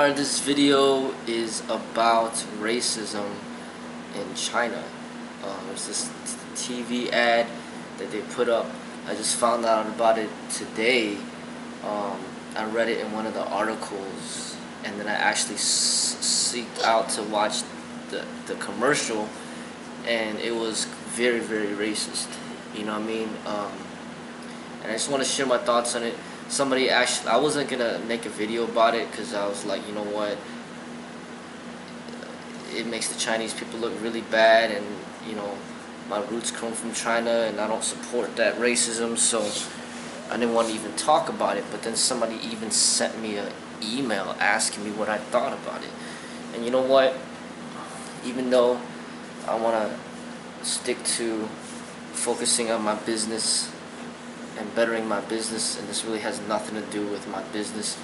Alright, this video is about racism in China. There's this TV ad that they put up. I just found out about it today. I read it in one of the articles, and then I actually seeked out to watch the commercial, and it was very, very racist. You know what I mean? And I just want to share my thoughts on it. Somebody actually, I wasn't gonna make a video about it because I was like, you know what, it makes the Chinese people look really bad, and you know, my roots come from China and I don't support that racism, so I didn't want to even talk about it. But then somebody even sent me an email asking me what I thought about it. And you know what, even though I want to stick to focusing on my business and bettering my business, and this really has nothing to do with my business,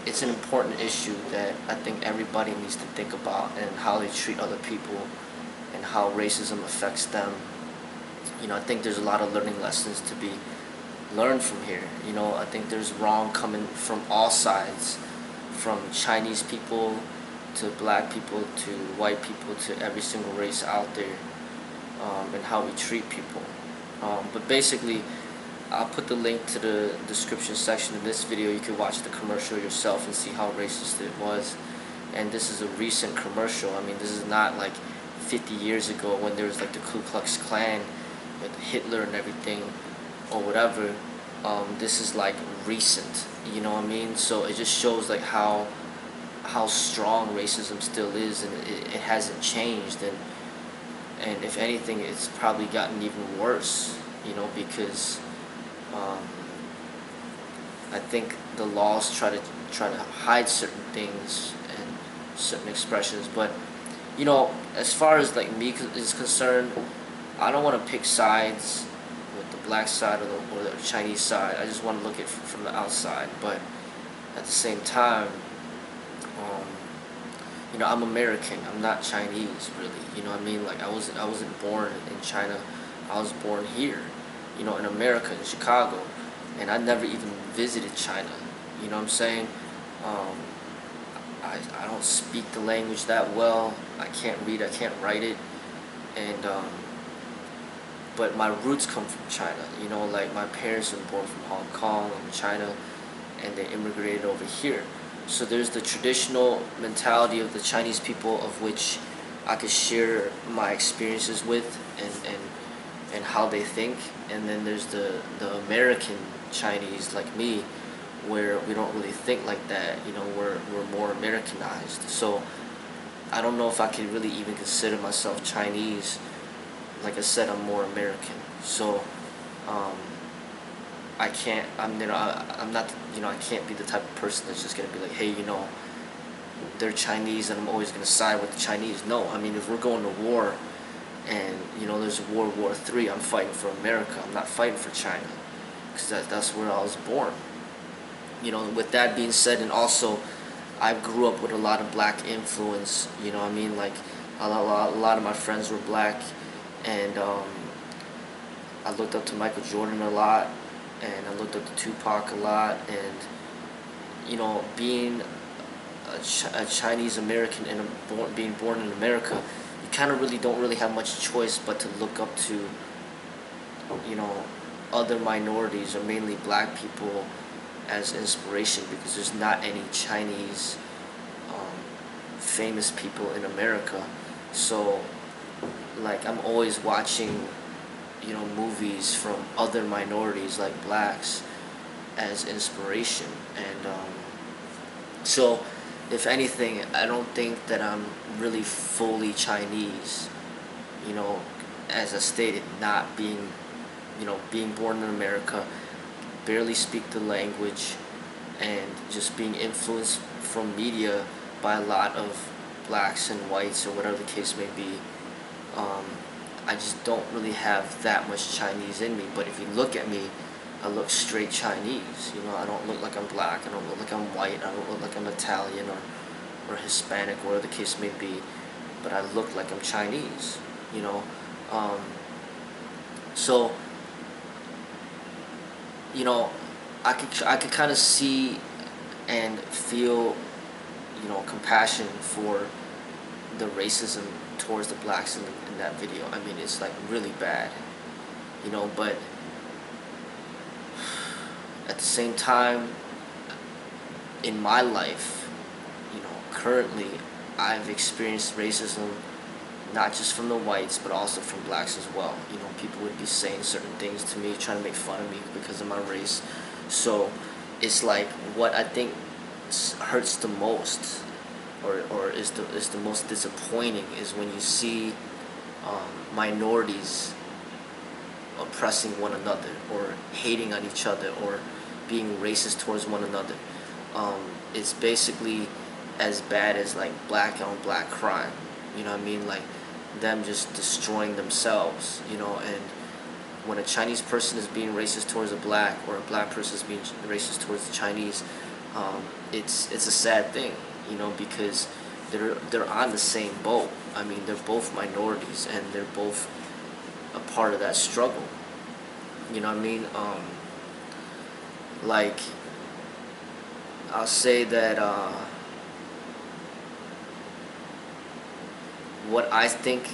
it's an important issue that I think everybody needs to think about, and how they treat other people and how racism affects them. You know, I think there's a lot of learning lessons to be learned from here. You know, I think there's wrong coming from all sides, from Chinese people to black people to white people to every single race out there, and how we treat people. But basically, I'll put the link to the description section of this video. You can watch the commercial yourself and see how racist it was. And this is a recent commercial. I mean, this is not like 50 years ago when there was like the Ku Klux Klan with Hitler and everything or whatever. This is like recent, you know what I mean? So it just shows like how strong racism still is, and it hasn't changed. And if anything, it's probably gotten even worse, you know, because I think the laws try to hide certain things and certain expressions. But you know, as far as like me is concerned, I don't want to pick sides with the black side or the Chinese side. I just want to look at it from the outside. But at the same time, you know, I'm American. I'm not Chinese, really. You know what I mean? Like I wasn't born in China. I was born here, you know, in America, in Chicago, and I never even visited China. You know what I'm saying? I don't speak the language that well. I can't read. I can't write it, and but my roots come from China. You know, like my parents were born from Hong Kong and China, and they immigrated over here. So there's the traditional mentality of the Chinese people, of which I could share my experiences with and how they think. And then there's the American Chinese like me, where we don't really think like that. You know, we're more Americanized. So I don't know if I could really even consider myself Chinese. Like I said, I'm more American. So I can't, I'm not, you know, I can't be the type of person that's just going to be like, hey, you know, they're Chinese and I'm always going to side with the Chinese. No, I mean, if we're going to war and, you know, there's World War III, I'm fighting for America. I'm not fighting for China, because that's where I was born. You know, with that being said, and also, I grew up with a lot of black influence, you know what I mean? Like, a lot of my friends were black, and I looked up to Michael Jordan a lot, and I looked up to Tupac a lot, and you know, being a Chinese American and being born in America, you kind of really don't really have much choice but to look up to, you know, other minorities, or mainly black people, as inspiration, because there's not any Chinese famous people in America. So like, I'm always watching, you know, movies from other minorities like blacks as inspiration. And so if anything, I don't think that I'm really fully Chinese, you know, as I stated, not being, you know, being born in America, barely speak the language, and just being influenced from media by a lot of blacks and whites, or whatever the case may be. I just don't really have that much Chinese in me. But if you look at me, I look straight Chinese. You know, I don't look like I'm black. I don't look like I'm white. I don't look like I'm Italian or Hispanic, whatever the case may be. But I look like I'm Chinese. You know, so you know, I could kind of see and feel, compassion for the racism towards the blacks in that video. I mean, it's like really bad, but at the same time, in my life, currently, I've experienced racism not just from the whites, but also from blacks as well. People would be saying certain things to me, trying to make fun of me because of my race. So it's like what I think hurts the most, or is the most disappointing, is when you see minorities oppressing one another, or hating on each other, or being racist towards one another. It's basically as bad as like black on black crime. You know what I mean? Like them just destroying themselves. And when a Chinese person is being racist towards a black, or a black person is being racist towards the Chinese, it's a sad thing. Because they're on the same boat. I mean, they're both minorities, and they're both a part of that struggle. You know what I mean? Like, I'll say that what I think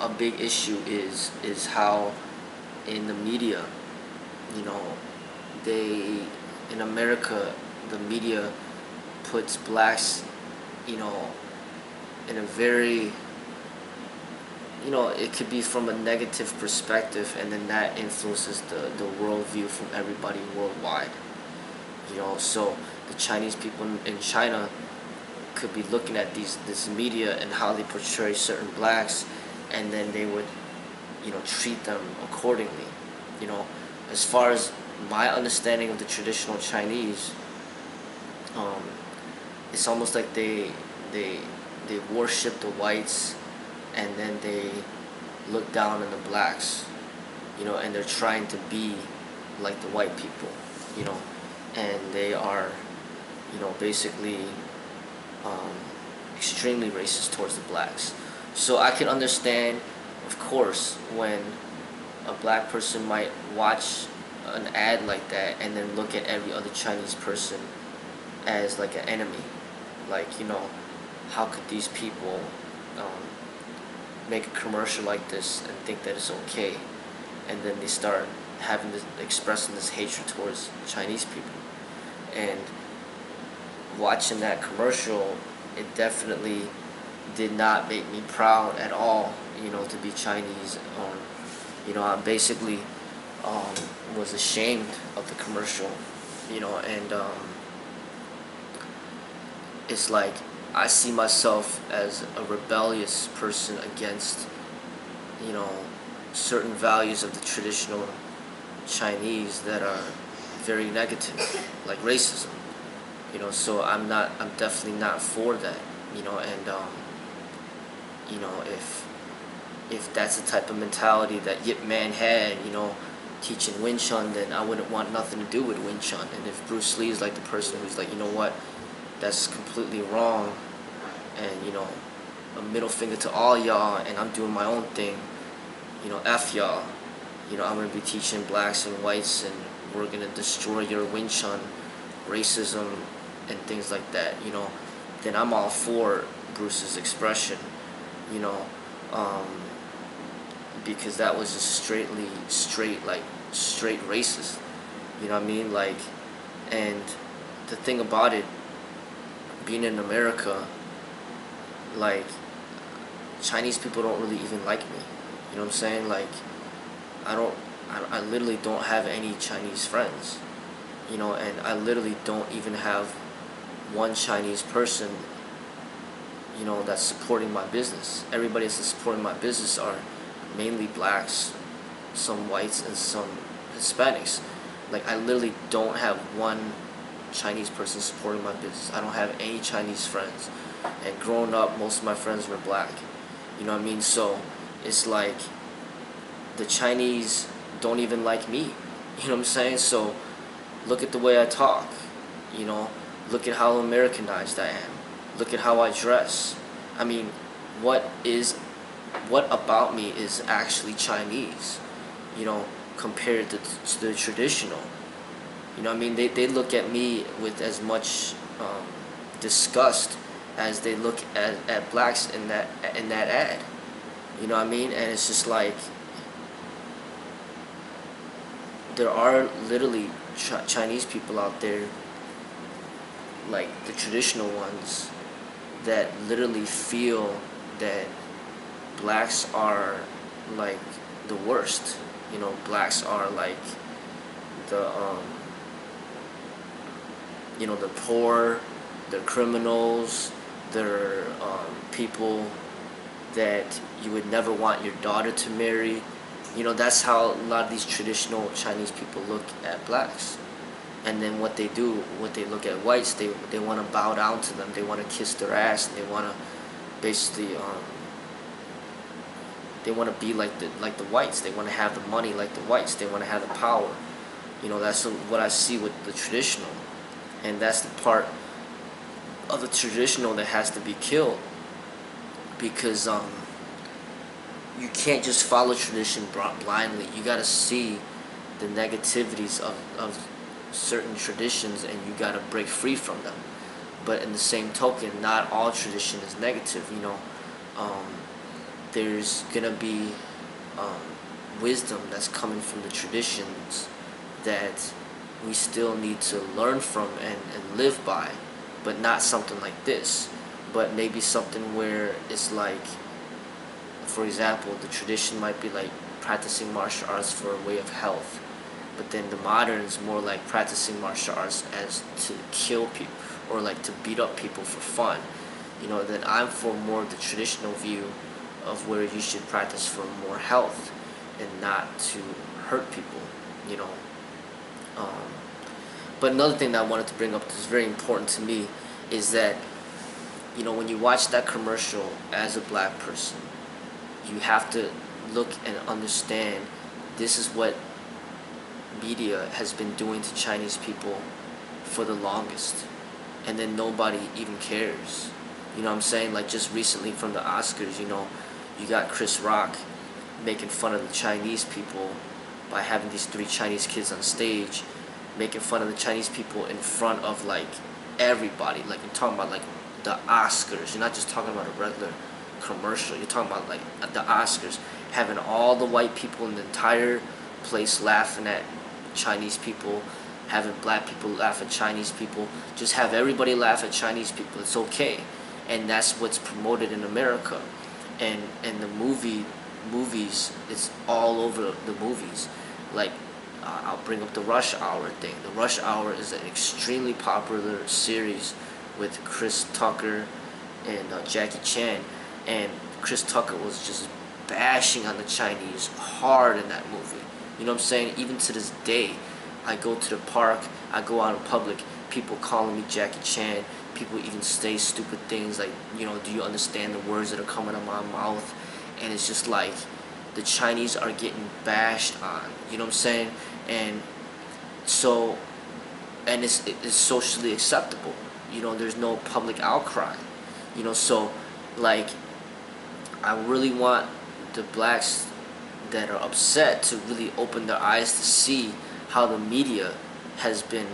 a big issue is how in the media, in America, the media puts blacks, in a very, it could be from a negative perspective, and then that influences the worldview from everybody worldwide. So the Chinese people in China could be looking at this media and how they portray certain blacks, and then they would, treat them accordingly. As far as my understanding of the traditional Chinese, it's almost like they worship the whites, and then they look down on the blacks, and they're trying to be like the white people, and they are, basically extremely racist towards the blacks. So I can understand, of course, when a black person might watch an ad like that and then look at every other Chinese person as like an enemy. Like, how could these people make a commercial like this and think that it's okay, and then they start expressing this hatred towards Chinese people. And watching that commercial, it definitely did not make me proud at all, to be Chinese. I basically was ashamed of the commercial, and it's like I see myself as a rebellious person against, certain values of the traditional Chinese that are very negative, like racism. So I'm definitely not for that. And if that's the type of mentality that Yip Man had, teaching Wing Chun, then I wouldn't want nothing to do with Wing Chun. And if Bruce Lee is like the person who's like, that's completely wrong, and a middle finger to all y'all, and I'm doing my own thing, F y'all, I'm gonna be teaching blacks and whites, and we're gonna destroy your Wing Chun, racism, and things like that, then I'm all for Bruce's expression, because that was just straight racist, you know what I mean? Like, and the thing about it, being in America, like, Chinese people don't really even like me, you know what I'm saying? Like, I literally don't have any Chinese friends, and I literally don't even have one Chinese person, that's supporting my business. Everybody that's supporting my business are mainly blacks, some whites, and some Hispanics. Like, I literally don't have one Chinese person supporting my business. I don't have any Chinese friends. And growing up, most of my friends were black. You know what I mean? So it's like the Chinese don't even like me. You know what I'm saying? So look at the way I talk. Look at how Americanized I am. Look at how I dress. I mean, what about me is actually Chinese, compared to the traditional. You know what I mean? They look at me with as much um, disgust as they look at blacks in that ad. You know what I mean? And it's just like there are literally Chinese people out there, like the traditional ones, that literally feel that blacks are like the worst. You know, blacks are like the you know, the poor, they're criminals, they're people that you would never want your daughter to marry. You know, that's how a lot of these traditional Chinese people look at blacks. And then what they do, what they look at whites, they want to bow down to them. They want to kiss their ass. And they want to basically they want to be like the whites. They want to have the money like the whites. They want to have the power. You know, that's what I see with the traditional, and that's the part of the traditional that has to be killed, because you can't just follow tradition blindly. You got to see the negativities of certain traditions, and you got to break free from them. But in the same token, not all tradition is negative. You know, there's gonna be wisdom that's coming from the traditions that we still need to learn from and live by, but not something like this. But maybe something where it's like, for example, the tradition might be like practicing martial arts for a way of health, but then the modern is more like practicing martial arts as to kill people or like to beat up people for fun. You know, then I'm for more of the traditional view of where you should practice for more health and not to hurt people. You know. But another thing that I wanted to bring up that's very important to me is that, you know, when you watch that commercial as a black person, you have to look and understand this is what media has been doing to Chinese people for the longest, and then nobody even cares. You know what I'm saying? Like just recently from the Oscars, you know, you got Chris Rock making fun of the Chinese people by having these 3 Chinese kids on stage, making fun of the Chinese people in front of like everybody. Like you're talking about like the Oscars. You're not just talking about a regular commercial. You're talking about like the Oscars, having all the white people in the entire place laughing at Chinese people, having black people laugh at Chinese people, just have everybody laugh at Chinese people. It's okay. And that's what's promoted in America. And the movies, it's all over the movies. Like I'll bring up the Rush Hour thing. The Rush Hour is an extremely popular series with Chris Tucker and Jackie Chan, and Chris Tucker was just bashing on the Chinese hard in that movie. You know what I'm saying? Even to this day, I go to the park, I go out in public, people calling me Jackie Chan, people even say stupid things like, you know, do you understand the words that are coming out of my mouth? And it's just like, the Chinese are getting bashed on, you know what I'm saying? And so, and it's socially acceptable, you know, there's no public outcry, you know, so, like, I really want the blacks that are upset to really open their eyes to see how the media has been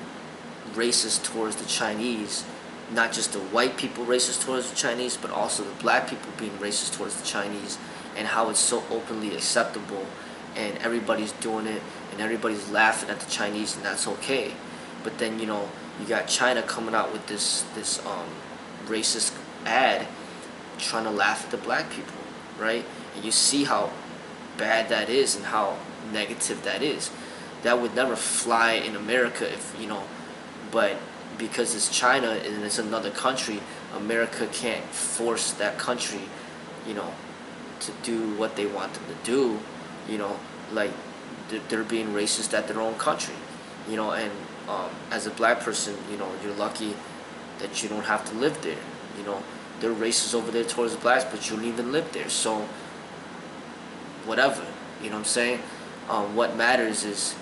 racist towards the Chinese, not just the white people racist towards the Chinese, but also the black people being racist towards the Chinese, and how it's so openly acceptable, and everybody's doing it, and everybody's laughing at the Chinese, and that's okay. But then, you know, you got China coming out with this racist ad trying to laugh at the black people, right? And you see how bad that is and how negative that is. That would never fly in America if, you know, but because it's China and it's another country, America can't force that country, you know, to do what they want them to do, you know, like they're being racist at their own country, you know, and as a black person, you know, you're lucky that you don't have to live there, you know, they're racist over there towards the blacks, but you don't even live there, so whatever, you know what I'm saying? What matters is,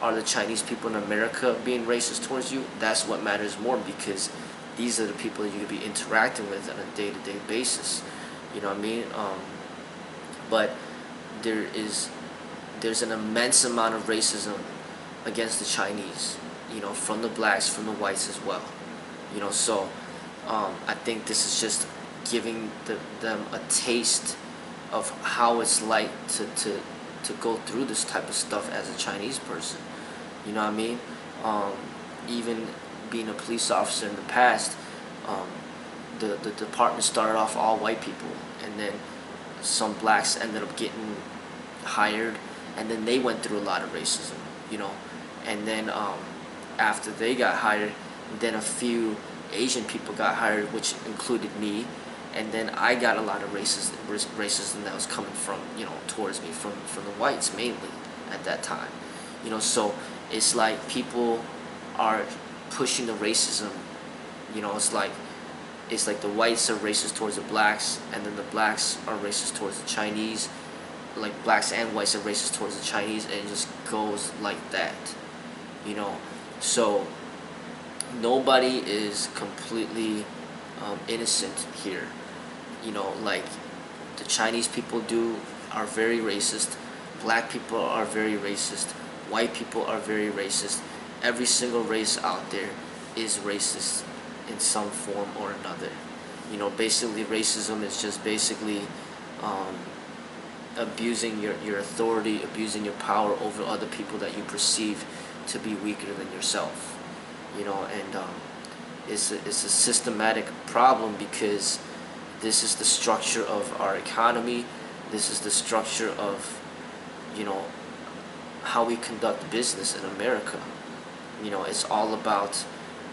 are the Chinese people in America being racist towards you? That's what matters more, because these are the people that you could be interacting with on a day-to-day basis. You know what I mean? But there's an immense amount of racism against the Chinese, you know, from the blacks, from the whites as well. So I think this is just giving them a taste of how it's like to go through this type of stuff as a Chinese person. You know what I mean? Even being a police officer in the past, um, the department started off all white people, and then some blacks ended up getting hired, and then they went through a lot of racism, and then after they got hired, then a few Asian people got hired, which included me, and then I got a lot of racism that was coming from, towards me from the whites mainly at that time. So it's like people are pushing the racism. It's like the whites are racist towards the blacks, and then the blacks are racist towards the Chinese. Like blacks and whites are racist towards the Chinese, and it just goes like that. So nobody is completely innocent here. Like the Chinese people are very racist. Black people are very racist. White people are very racist. Every single race out there is racist in some form or another. Basically racism is just basically abusing your authority, abusing your power over other people that you perceive to be weaker than yourself. And it's a systematic problem, because this is the structure of our economy. This is the structure of how we conduct business in America. It's all about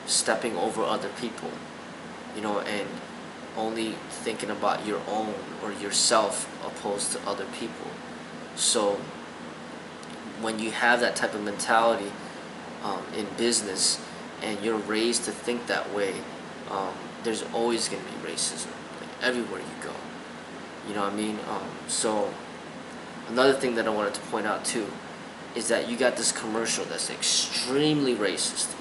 stepping over other people, and only thinking about your own or yourself opposed to other people. So when you have that type of mentality in business, and you're raised to think that way, there's always going to be racism, like everywhere you go. You know what I mean? So another thing that I wanted to point out too is that you got this commercial that's extremely racist,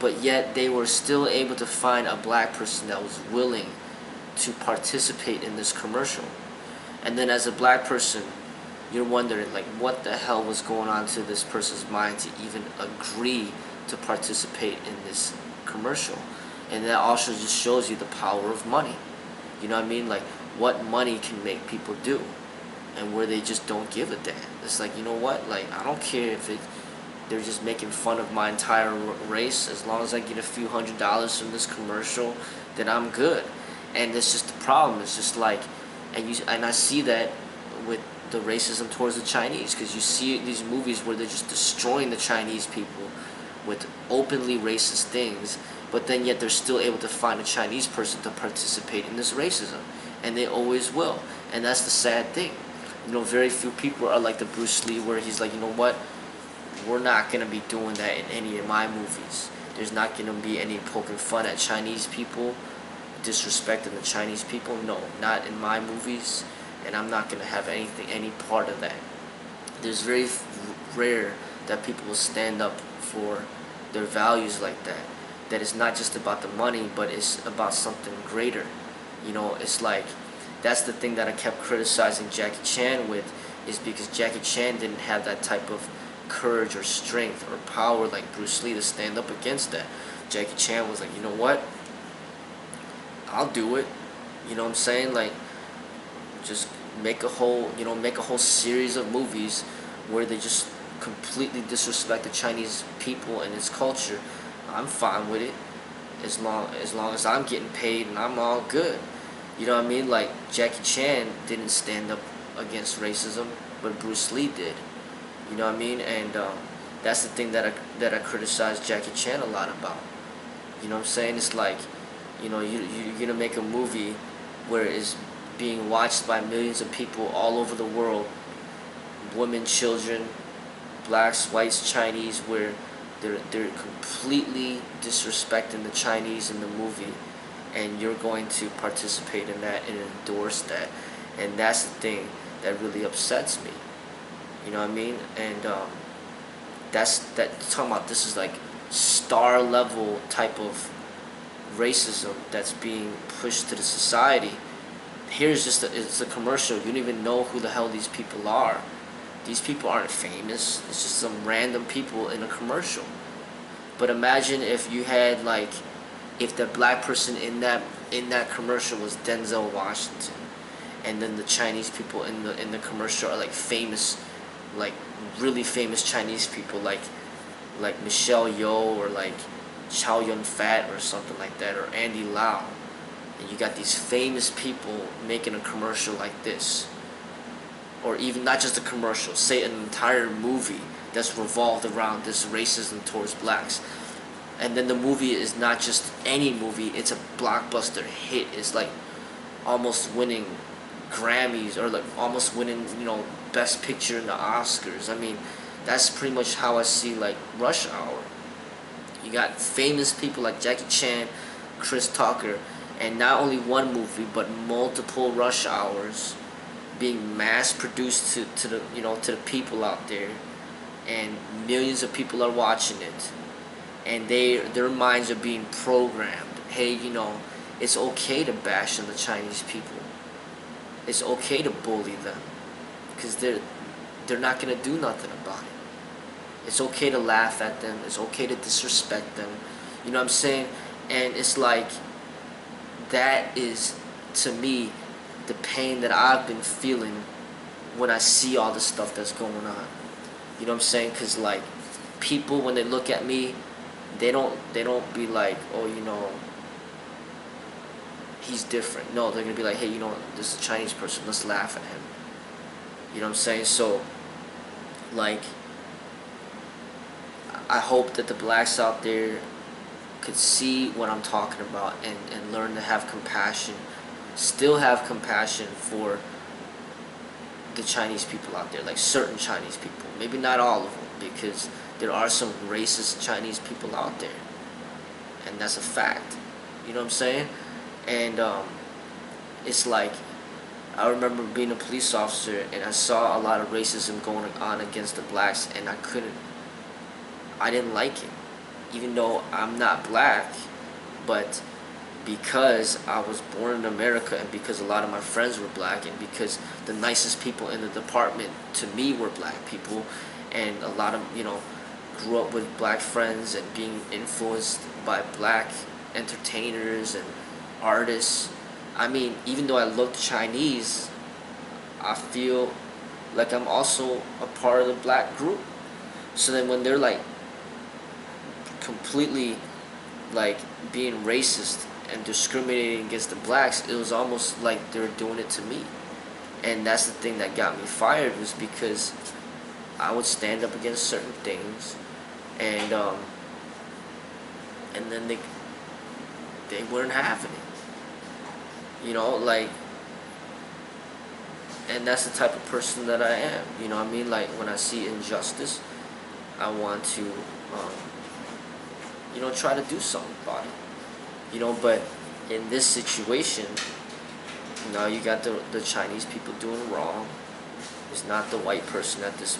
but yet they were still able to find a black person that was willing to participate in this commercial. And then as a black person, you're wondering, like, what the hell was going on to this person's mind to even agree to participate in this commercial. And that also just shows you the power of money. You know what I mean? Like, what money can make people do, and where they just don't give a damn. It's like, you know what? Like, I don't care if they're just making fun of my entire race. As long as I get a few $100s from this commercial, then I'm good. And it's just the problem. It's just like, and I see that with the racism towards the Chinese, because you see these movies where they're just destroying the Chinese people with openly racist things, but then yet they're still able to find a Chinese person to participate in this racism, and they always will. And that's the sad thing. Very few people are like the Bruce Lee, where he's like, you know what, we're not going to be doing that in any of my movies. There's not going to be any poking fun at Chinese people, disrespecting the Chinese people. No, not in my movies, and I'm not going to have any part of that. There's very rare that people will stand up for their values like that. That is not just about the money, but it's about something greater. It's like, that's the thing that I kept criticizing Jackie Chan with, is because Jackie Chan didn't have that type of courage or strength or power like Bruce Lee to stand up against that. Jackie Chan was like, you know what, I'll do it. You know what I'm saying? Like, just make a whole series of movies where they just completely disrespect the Chinese people and its culture. I'm fine with it, as long as I'm getting paid and I'm all good. You know what I mean? Like, Jackie Chan didn't stand up against racism, but Bruce Lee did. You know what I mean? And that's the thing that I criticize Jackie Chan a lot about. You know what I'm saying? It's like, you're gonna make a movie where it's being watched by millions of people all over the world, women, children, blacks, whites, Chinese, where they're completely disrespecting the Chinese in the movie, and you're going to participate in that and endorse that. And that's the thing that really upsets me. You know what I mean? And talking about, this is like star level type of racism that's being pushed to the society. Here's just it's a commercial. You don't even know who the hell these people are. These people aren't famous. It's just some random people in a commercial. But imagine if you had like if the black person in that commercial was Denzel Washington, and then the Chinese people in the commercial are like famous, like really famous Chinese people, like Michelle Yeoh or like Chow Yun Fat or something like that, or Andy Lau, and you got these famous people making a commercial like this, or even not just a commercial, say an entire movie that's revolved around this racism towards blacks. And then the movie is not just any movie, it's a blockbuster hit. It's like almost winning Grammys, or like almost winning, Best Picture in the Oscars. I mean, that's pretty much how I see like Rush Hour. You got famous people like Jackie Chan, Chris Tucker, and not only one movie but multiple Rush Hours being mass produced to the people out there, and millions of people are watching it, and their minds are being programmed. Hey, it's okay to bash on the Chinese people. It's okay to bully them, because they're not gonna do nothing about it. It's okay to laugh at them. It's okay to disrespect them. You know what I'm saying? And it's like, that is, to me, the pain that I've been feeling when I see all the stuff that's going on. You know what I'm saying? Because like, people, when they look at me, they don't be like, oh, he's different. No, they're gonna be like, hey, this is a Chinese person, let's laugh at him. You know what I'm saying? So like, I hope that the blacks out there could see what I'm talking about, and learn to have compassion, still have compassion for the Chinese people out there, like certain Chinese people, maybe not all of them, because there are some racist Chinese people out there, and that's a fact. You know what I'm saying? And it's like, I remember being a police officer, and I saw a lot of racism going on against the blacks, and I didn't like it, even though I'm not black. But because I was born in America, and because a lot of my friends were black, and because the nicest people in the department to me were black people, and a lot of, grew up with black friends and being influenced by black entertainers and artists. I mean, even though I look Chinese, I feel like I'm also a part of the black group. So then when they're like completely like being racist and discriminating against the blacks, it was almost like they were doing it to me. And that's the thing that got me fired, was because I would stand up against certain things, and then they weren't having it. Like, and that's the type of person that I am. You know what I mean? Like, when I see injustice, I want to try to do something about it. But in this situation, now you got the Chinese people doing wrong. It's not the white person at this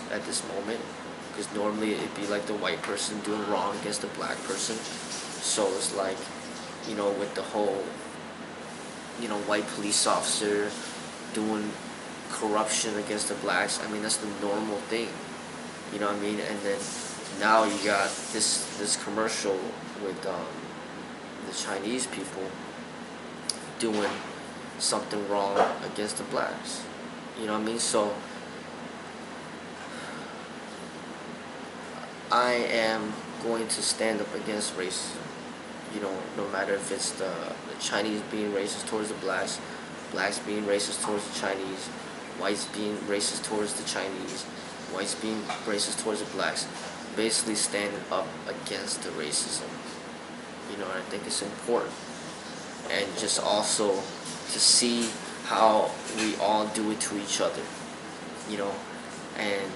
moment, because normally it'd be like the white person doing wrong against the black person. So it's like, with the whole, white police officer doing corruption against the blacks. I mean, that's the normal thing. You know what I mean? And then now you got this commercial with the Chinese people doing something wrong against the blacks. You know what I mean? So I am going to stand up against racism. No matter if it's the Chinese being racist towards the blacks, blacks being racist towards the Chinese, whites being racist towards the Chinese, whites being racist towards the blacks. Basically standing up against the racism. And I think it's important. And just also to see how we all do it to each other. And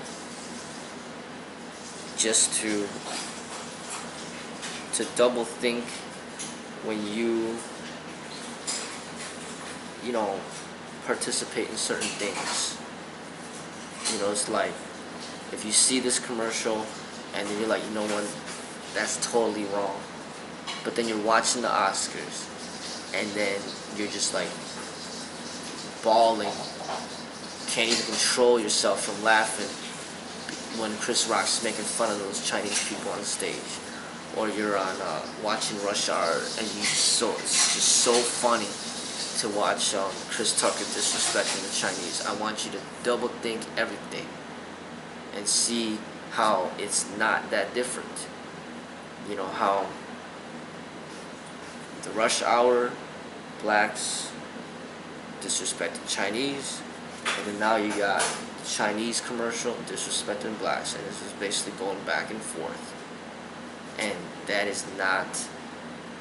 just to double think when you participate in certain things. It's like, if you see this commercial and then you're like, what, that's totally wrong. But then you're watching the Oscars, and then you're just like bawling, can't even control yourself from laughing when Chris Rock's making fun of those Chinese people on stage. or you're on watching Rush Hour, and it's just so funny to watch Chris Tucker disrespecting the Chinese. I want you to double think everything and see how it's not that different. You know, how the Rush Hour blacks disrespecting Chinese, and then now you got Chinese commercial disrespecting blacks, and this is basically going back and forth. And that is not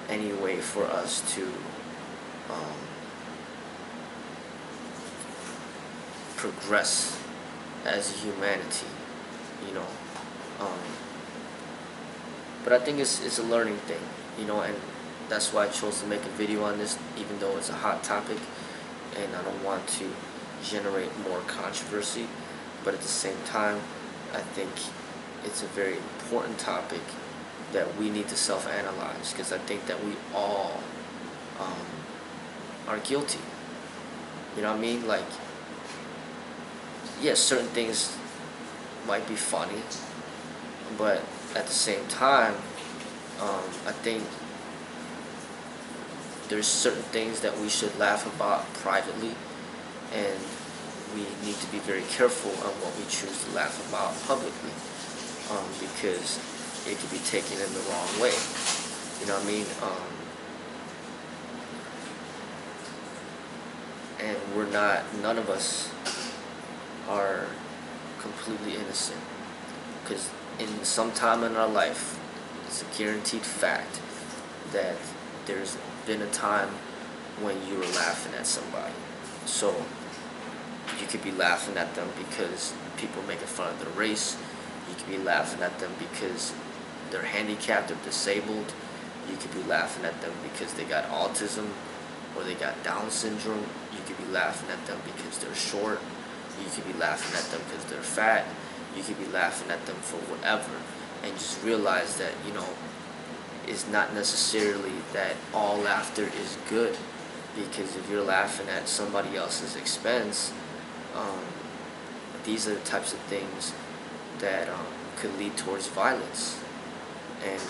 any way for us to progress as a humanity, you know. But I think it's a learning thing, you know, and that's why I chose to make a video on this, even though it's a hot topic, and I don't want to generate more controversy. But at the same time, I think it's a very important topic that we need to self-analyze, because I think that we all are guilty. You know what I mean? Like, yes, certain things might be funny, but at the same time, I think there's certain things that we should laugh about privately, and we need to be very careful on what we choose to laugh about publicly, because it could be taken in the wrong way. You know what I mean? And none of us are completely innocent, because in some time in our life, it's a guaranteed fact that there's been a time when you were laughing at somebody. So you could be laughing at them because people making fun of their race. You could be laughing at them because they're handicapped or disabled. You could be laughing at them because they got autism or they got Down syndrome. You could be laughing at them because they're short. You could be laughing at them because they're fat. You could be laughing at them for whatever. And just realize that, you know, it's not necessarily that all laughter is good, because if you're laughing at somebody else's expense, these are the types of things that could lead towards violence, and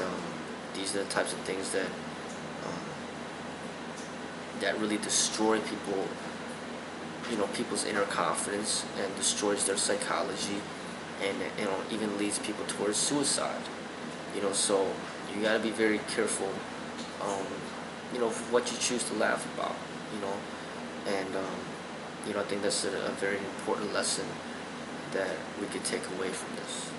these are the types of things that that really destroy people, you know, people's inner confidence, and destroys their psychology, and you know, even leads people towards suicide. You know, so you got to be very careful, you know, what you choose to laugh about, you know, and you know, I think that's a very important lesson that we could take away from this.